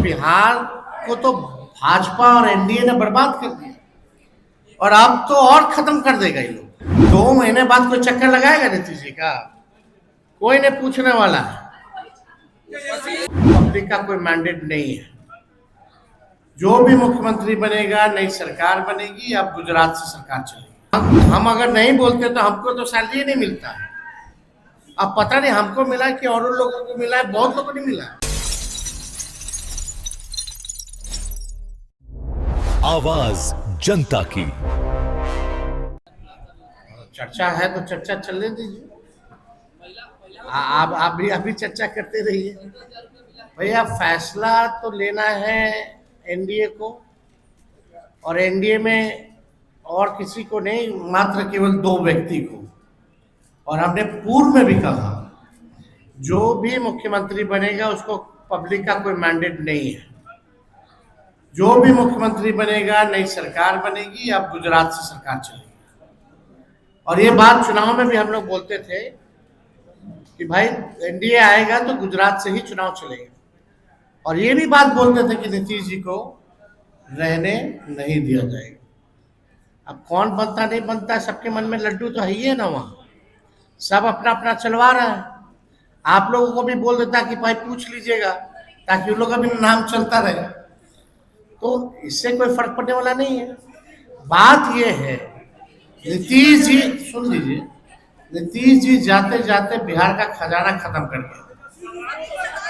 बिहार को तो भाजपा और एनडीए ने बर्बाद कर दिया और अब तो और खत्म कर देगा ये लोग। 2 महीने बाद कोई चक्कर लगाएगा नीतीश जी का? कोई नहीं पूछने वाला है। पब्लिक का कोई मैंडेट नहीं है। जो भी मुख्यमंत्री बनेगा, नई सरकार बनेगी, अब गुजरात से सरकार चलेगी। हम अगर नहीं बोलते तो हमको तो सैलरी नहीं मिलता है। अब पता नहीं हमको मिला कि और लोगों को मिला है, बहुत लोगों को नहीं मिला। आवाज जनता की। चर्चा है तो चर्चा चलने दीजिए। आप भी अभी चर्चा करते रहिए। भैया फैसला तो लेना है एनडीए को, और एनडीए में और किसी को नहीं, मात्र केवल 2 व्यक्ति को। और हमने पूर्व में भी कहा, जो भी मुख्यमंत्री बनेगा उसको पब्लिक का कोई मैंडेट नहीं है। जो भी मुख्यमंत्री बनेगा, नई सरकार बनेगी, अब गुजरात से सरकार चलेगी। और ये बात चुनाव में भी हम लोग बोलते थे कि भाई एनडीए आएगा तो गुजरात से ही चुनाव चलेगा। और ये भी बात बोलते थे कि नीतीश जी को रहने नहीं दिया जाएगा। अब कौन बनता नहीं बनता, सबके मन में लड्डू तो है ही है ना। वहाँ सब अपना अपना चलवा रहा है। आप लोगों को भी बोल देता कि भाई पूछ लीजिएगा, ताकि उन लोगों का भी नाम चलता रहे। तो इससे कोई फर्क पड़ने वाला नहीं है। बात ये है, नीतीश जी, सुन लीजिए, नीतीश जी जाते जाते बिहार का खजाना खत्म कर दिया।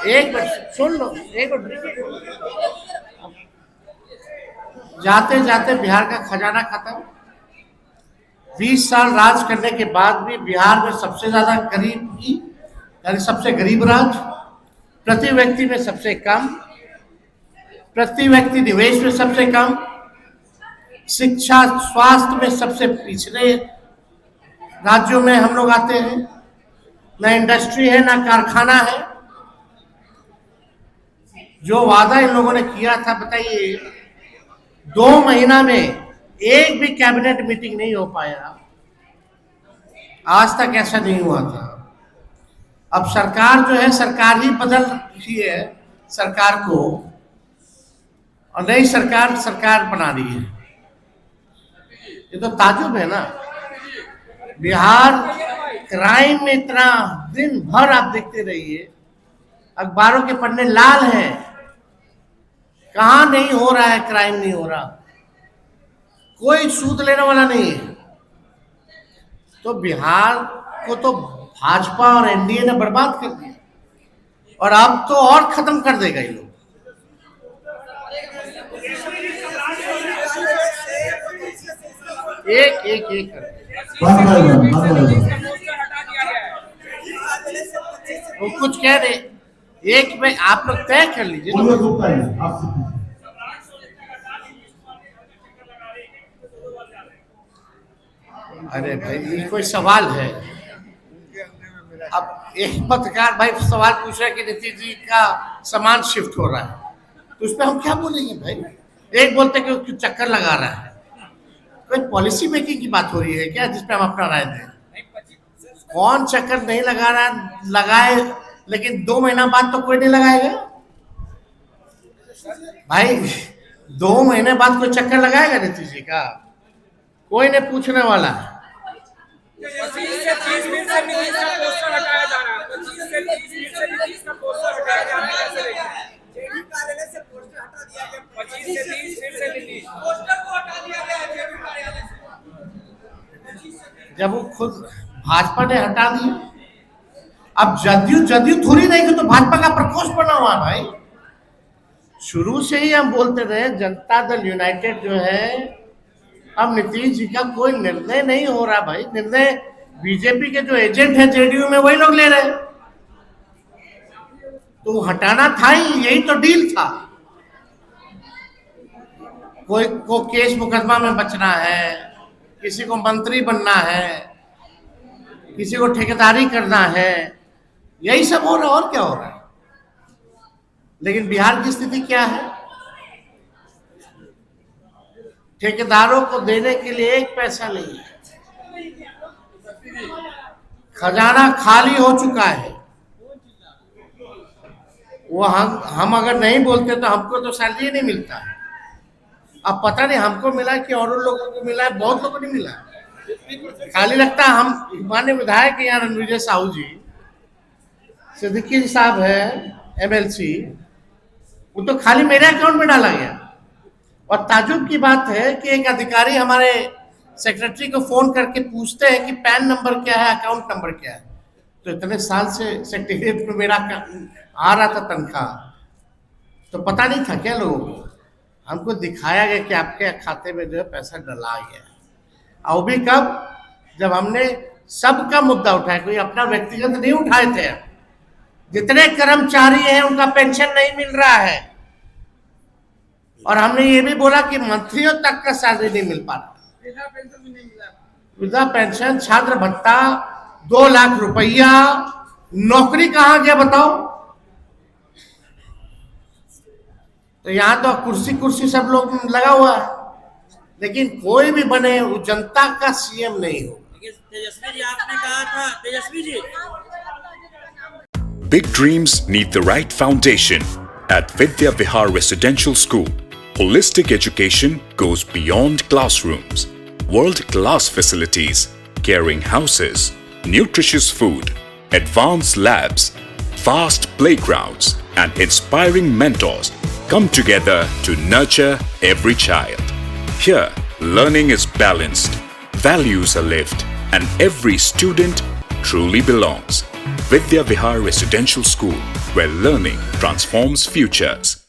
एक मिनट सुन लो, एक मिनट। जाते जाते बिहार का खजाना खत्म। 20 साल राज करने के बाद भी बिहार में सबसे ज्यादा गरीबी, यानी सबसे गरीब राज्य, प्रति व्यक्ति में सबसे कम, प्रति व्यक्ति निवेश में सबसे कम, शिक्षा स्वास्थ्य में सबसे पिछड़े राज्यों में हम लोग आते हैं। ना इंडस्ट्री है, ना कारखाना है। जो वादा इन लोगों ने किया था, बताइए 2 महीना में एक भी कैबिनेट मीटिंग नहीं हो पाया। आज तक ऐसा नहीं हुआ था। अब सरकार जो है, सरकार ही बदल रही है सरकार को, और नई सरकार सरकार बना रही है। ये तो ताजुब है ना। बिहार क्राइम में इतना, दिन भर आप देखते रहिए, अखबारों के पन्ने लाल हैं। कहां नहीं हो रहा है क्राइम, नहीं हो रहा, कोई सूद लेने वाला नहीं है। तो बिहार को तो भाजपा और एनडीए ने बर्बाद कर दिया और अब तो और खत्म कर देगा ये लोग। एक एक एक वो कुछ कह रहे, एक में आप लोग तय कर लीजिए। अरे भाई ये कोई सवाल है? अब एक पत्रकार भाई सवाल पूछ रहा है कि नीतीश जी का सामान शिफ्ट हो रहा है, तो उस पर हम क्या बोलेंगे भाई? एक बोलते कि चक्कर लगा रहा है। कोई पॉलिसी मेकिंग की बात हो रही है क्या जिसपे हम अपना राय दें? कौन चक्कर नहीं लगा रहा, लगाए, लेकिन 2 महीना बाद तो कोई नहीं लगाएगा भाई। 2 महीने बाद कोई चक्कर लगाएगा नीतीश जी का? कोई नहीं पूछने वाला है। 25 से 30 मिनट से नीतीश का पोस्टर हटाया जा रहा है। 25 से 30 मिनट से नीतीश का पोस्टर हटाया जा रहा है। जेडी कार्यालय से पोस्टर हटा दिया गया। 25 से 30 मिनट से नीतीश पोस्टर को हटा दिया गया जेडी कार्यालय से। जब वो खुद भाजपा ने हटा दिया, अब जदयू थोड़ी रहेगी, तो भाजपा का प्रकोष्ठ बना हुआ भाई। शुरू से ही हम बोलते रहे, जनता दल यूनाइटेड जो है, अब नीतीश जी का कोई निर्णय नहीं हो रहा भाई। निर्णय बीजेपी के जो एजेंट है जेडीयू में, वही लोग ले रहे हैं। तो हटाना था ही, यही तो डील था। कोई को केस मुकदमा में बचना है, किसी को मंत्री बनना है, किसी को ठेकेदारी करना है, यही सब हो रहा है। और क्या हो रहा है? लेकिन बिहार की स्थिति क्या है? ठेकेदारों को देने के लिए 1 पैसा नहीं है। खजाना खाली हो चुका है। वो हम अगर नहीं बोलते तो हमको तो सैलरी नहीं मिलता। अब पता नहीं हमको मिला कि और लोगों को मिला है, बहुत लोगों को नहीं मिला। खाली लगता है हम माननीय विधायक यहाँ रणविजय साहू जी, सिद्दीकी साहब है एमएलसी, वो तो खाली मेरे अकाउंट में डाला गया। और ताजुब की बात है कि एक अधिकारी हमारे सेक्रेटरी को फोन करके पूछते हैं कि पैन नंबर क्या है, अकाउंट नंबर क्या है। तो इतने साल से सेक्रेटरीट में मेरा आ रहा था तनख्वाह, तो पता नहीं था क्या लोगों को। हमको दिखाया गया कि आपके खाते में जो है पैसा डला गया। और भी कब, जब हमने सबका मुद्दा उठाया, कोई अपना व्यक्तिगत नहीं उठाए थे। जितने कर्मचारी हैं उनका पेंशन नहीं मिल रहा है, और हमने ये भी बोला कि मंत्रियों तक का सैलरी नहीं मिल पा रहा। वृद्धा पेंशन, छात्र भत्ता, 2 लाख रुपया, नौकरी कहां गया बताओ। तो यहां तो कुर्सी कुर्सी सब लोग लगा हुआ है, लेकिन कोई भी बने वो जनता का सीएम नहीं हो। तेजस्वी जी, आपने कहा था, Tejashwi ji, Big dreams need the right foundation. At Vidya Vihar Residential School, holistic education goes beyond classrooms. World-class facilities, caring houses, nutritious food, advanced labs, vast playgrounds, and inspiring mentors come together to nurture every child. Here, learning is balanced, values are lived, and every student truly belongs. Vidya Vihar Residential School, where learning transforms futures.